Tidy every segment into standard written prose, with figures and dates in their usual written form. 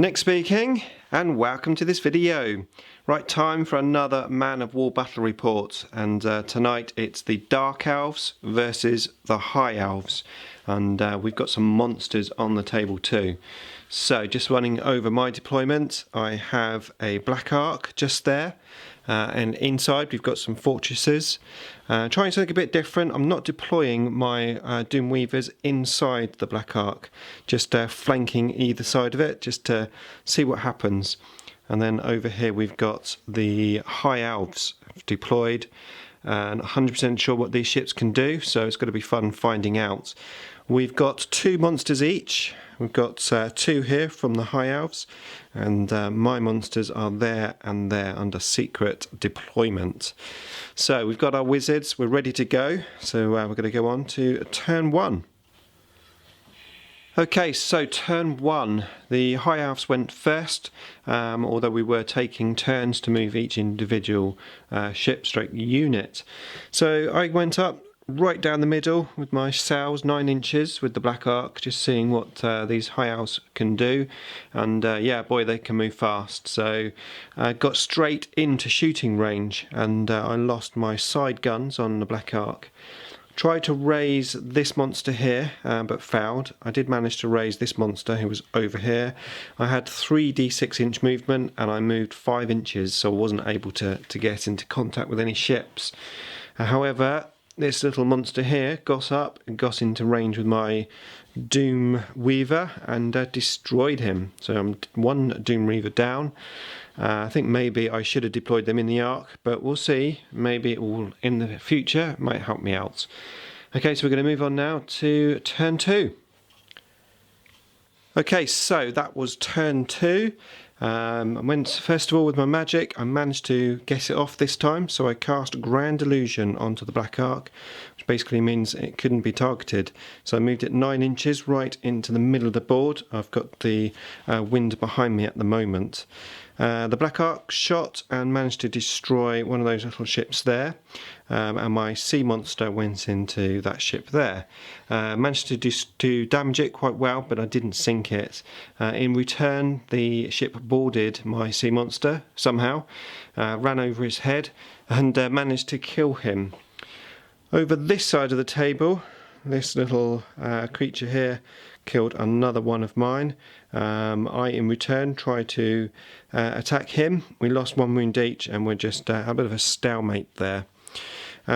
Nick speaking, and welcome to this video. Right, time for another Man of War battle report, and tonight it's the Dark Elves versus the High Elves, and we've got some monsters on the table too. So just running over my deployment, I have a Black Ark just there, and inside we've got some fortresses. Trying something a bit different. I'm not deploying my Doom Weavers inside the Black Ark, just flanking either side of it, just to see what happens. And then over here we've got the High Elves deployed, and 100% sure what these ships can do, so it's going to be fun finding out. We've got two monsters each. We've got two here from the High Elves, and my monsters are there and there under secret deployment. So we've got our wizards, we're ready to go, so we're going to go on to turn one. Okay, so turn one, the High Elves went first, although we were taking turns to move each individual ship/unit. So I went up right down the middle with my sails 9 inches with the Black Ark, just seeing what these High Elves can do, and yeah, boy, they can move fast. So I got straight into shooting range, and I lost my side guns on the Black Ark. Tried to raise this monster here, but failed. I did manage to raise this monster who was over here. I had 3d6 inch movement, and I moved 5 inches, so I wasn't able to get into contact with any ships. However, this little monster here got up and got into range with my Doom Weaver and destroyed him. So I'm one Doom Weaver down. I think maybe I should have deployed them in the Ark, but we'll see. Maybe it will in the future, it might help me out. Okay, so we're going to move on now to turn two. Okay, so that was turn two. I went first of all with my magic. I managed to get it off this time, so I cast Grand Illusion onto the Black Ark, which basically means it couldn't be targeted. So I moved it 9 inches right into the middle of the board. I've got the wind behind me at the moment. The Black Ark shot and managed to destroy one of those little ships there, and my sea monster went into that ship there. Managed to damage it quite well, but I didn't sink it. In return, the ship boarded my sea monster somehow, ran over his head, and managed to kill him. Over this side of the table, this little creature here killed another one of mine. I, in return, tried to attack him. We lost 1 wound each, and we're just a bit of a stalemate there.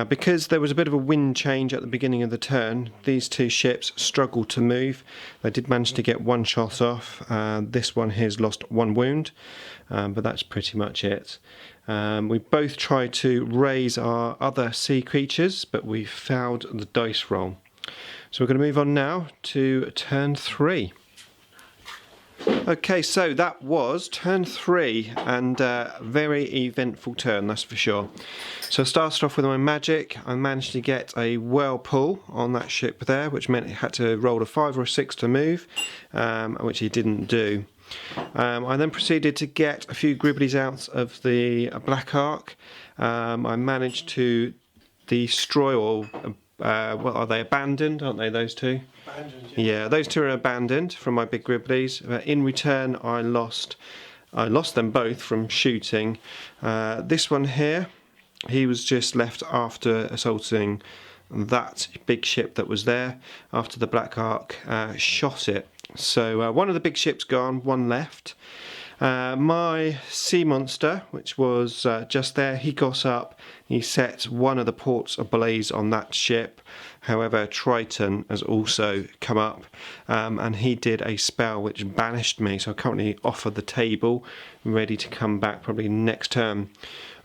Because there was a bit of a wind change at the beginning of the turn, these two ships struggled to move. They did manage to get 1 shot off. This one here's lost 1 wound, but that's pretty much it. We both tried to raise our other sea creatures, but we failed the dice roll. So we're going to move on now to turn 3. Okay, so that was turn 3, and a very eventful turn, that's for sure. So I started off with my magic. I managed to get a whirlpool on that ship there, which meant it had to roll a 5 or a 6 to move, which he didn't do. I then proceeded to get a few gribblies out of the Black Ark. I managed to destroy or well, are they abandoned, aren't they, those two? Abandoned, yeah. Yeah, those two are abandoned from my big gribblies. In return, I lost them both from shooting. This one here, he was just left after assaulting that big ship that was there, after the Black Ark shot it. So one of the big ships gone, 1 left. My sea monster, which was just there, he got up, he set one of the ports ablaze on that ship. However, Triton has also come up, and he did a spell which banished me, so I'm currently off of the table, ready to come back probably next turn.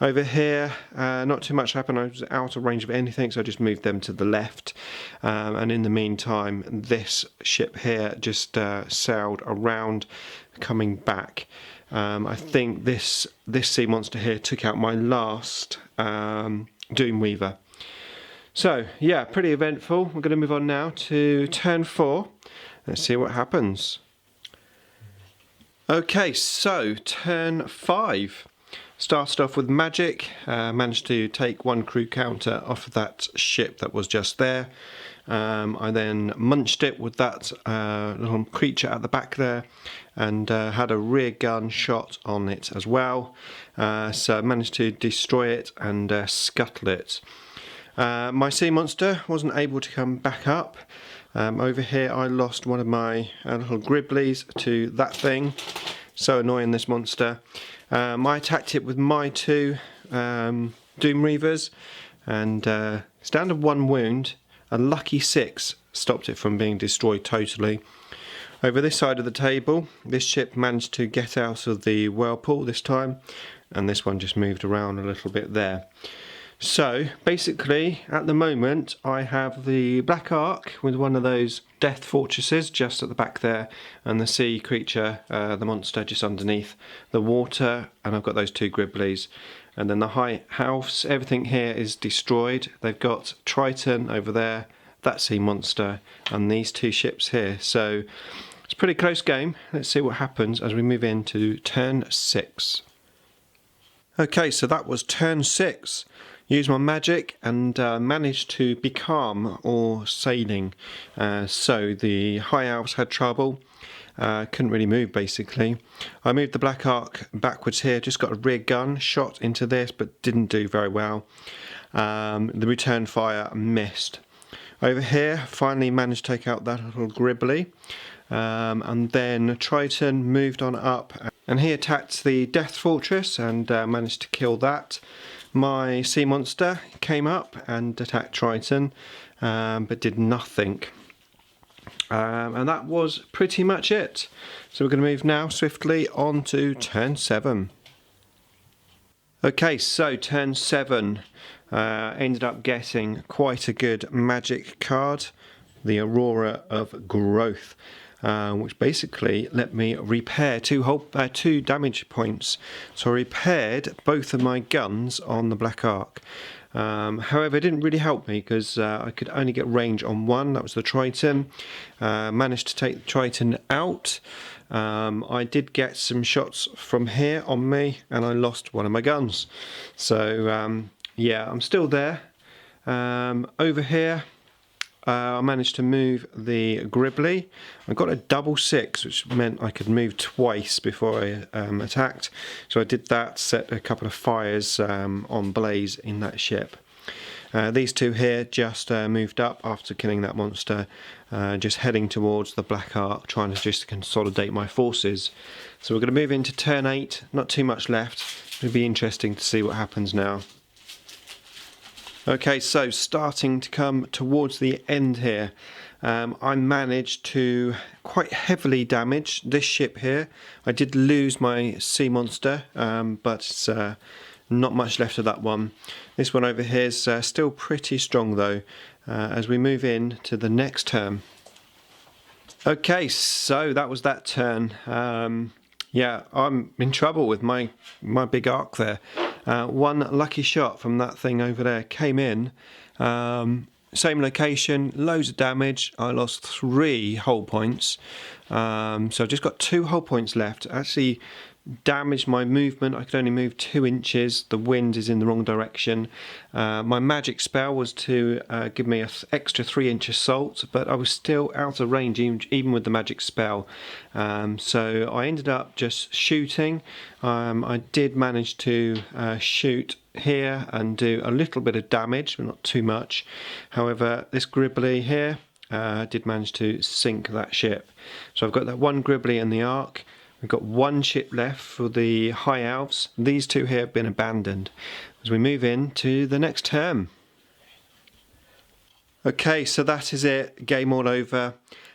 Over here, not too much happened. I was out of range of anything, so I just moved them to the left, and in the meantime this ship here just sailed around, coming back. I think this sea monster here took out my last Doom Weaver. So yeah, pretty eventful. We're going to move on now to turn 4. Let's see what happens. Okay, so turn 5. Started off with magic, managed to take one crew counter off of that ship that was just there. I then munched it with that little creature at the back there, and had a rear gun shot on it as well. So I managed to destroy it and scuttle it. My sea monster wasn't able to come back up. Over here I lost one of my little gribblies to that thing. So annoying, this monster. I attacked it with my two Doom Reavers, and it's down to 1 wound. A lucky 6 stopped it from being destroyed totally. Over this side of the table, this ship managed to get out of the whirlpool this time, and this one just moved around a little bit there. So basically at the moment I have the Black Ark with one of those death fortresses just at the back there, and the sea creature, the monster, just underneath the water, and I've got those 2 gribblies. And then the high house, everything here is destroyed. They've got Triton over there, that sea monster, and these 2 ships here. So it's a pretty close game. Let's see what happens as we move into turn 6. Okay, so that was turn 6. Used my magic and managed to becalm all sailing. So the high elves had trouble. Couldn't really move basically. I moved the Black Ark backwards here, just got a rear gun shot into this but didn't do very well. The return fire missed. Over here finally managed to take out that little gribbly, and then Triton moved on up and he attacked the Death Fortress and managed to kill that. My sea monster came up and attacked Triton, but did nothing. And that was pretty much it. So we're going to move now swiftly on to turn 7. Okay, so turn 7. Ended up getting quite a good magic card, the Aurora of Growth, which basically let me repair 2 damage points. So I repaired both of my guns on the Black Ark. However, it didn't really help me because I could only get range on one, that was the Triton. Managed to take the Triton out. I did get some shots from here on me and I lost one of my guns. So yeah, I'm still there. Over here I managed to move the Gribbly. I got a double 6, which meant I could move twice before I attacked. So I did that, set a couple of fires on blaze in that ship. These 2 here just moved up after killing that monster, just heading towards the Black Ark, trying to just consolidate my forces. So we're going to move into turn 8, not too much left. It'll be interesting to see what happens now. Okay, so starting to come towards the end here, I managed to quite heavily damage this ship here. I did lose my sea monster, but it's not much left of that one. This one over here is still pretty strong though, as we move in to the next turn. Okay, so that was that turn. Yeah, I'm in trouble with my big arc there. One lucky shot from that thing over there came in. Same location, loads of damage. I lost 3 hull points. So I've just got 2 hull points left. Actually damaged my movement. I could only move 2 inches. The wind is in the wrong direction. My magic spell was to give me an extra 3-inch assault, but I was still out of range even with the magic spell. So I ended up just shooting. I did manage to shoot here and do a little bit of damage, but not too much. However, this Gribbly here did manage to sink that ship. So I've got that 1 Gribbly in the Ark. We've got 1 ship left for the High Elves. These 2 here have been abandoned as we move in to the next turn. Okay, so that is it. Game all over.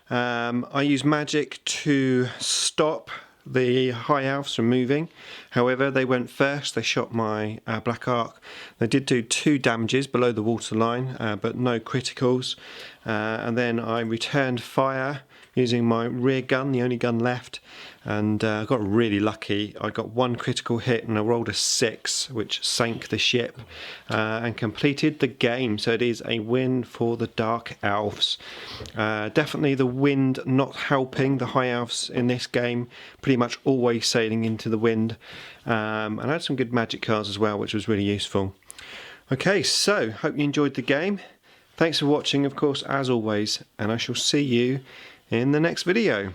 I used magic to stop the High Elves from moving. However, they went first. They shot my Black Ark. They did do 2 damages below the waterline, but no criticals. And then I returned fire using my rear gun, the only gun left, and I got really lucky. I got one critical hit and I rolled a 6, which sank the ship and completed the game. So it is a win for the Dark Elves. Definitely the wind not helping the High Elves in this game, pretty much always sailing into the wind. And I had some good magic cards as well, which was really useful. Okay, so hope you enjoyed the game. Thanks for watching, of course, as always, and I shall see you in the next video.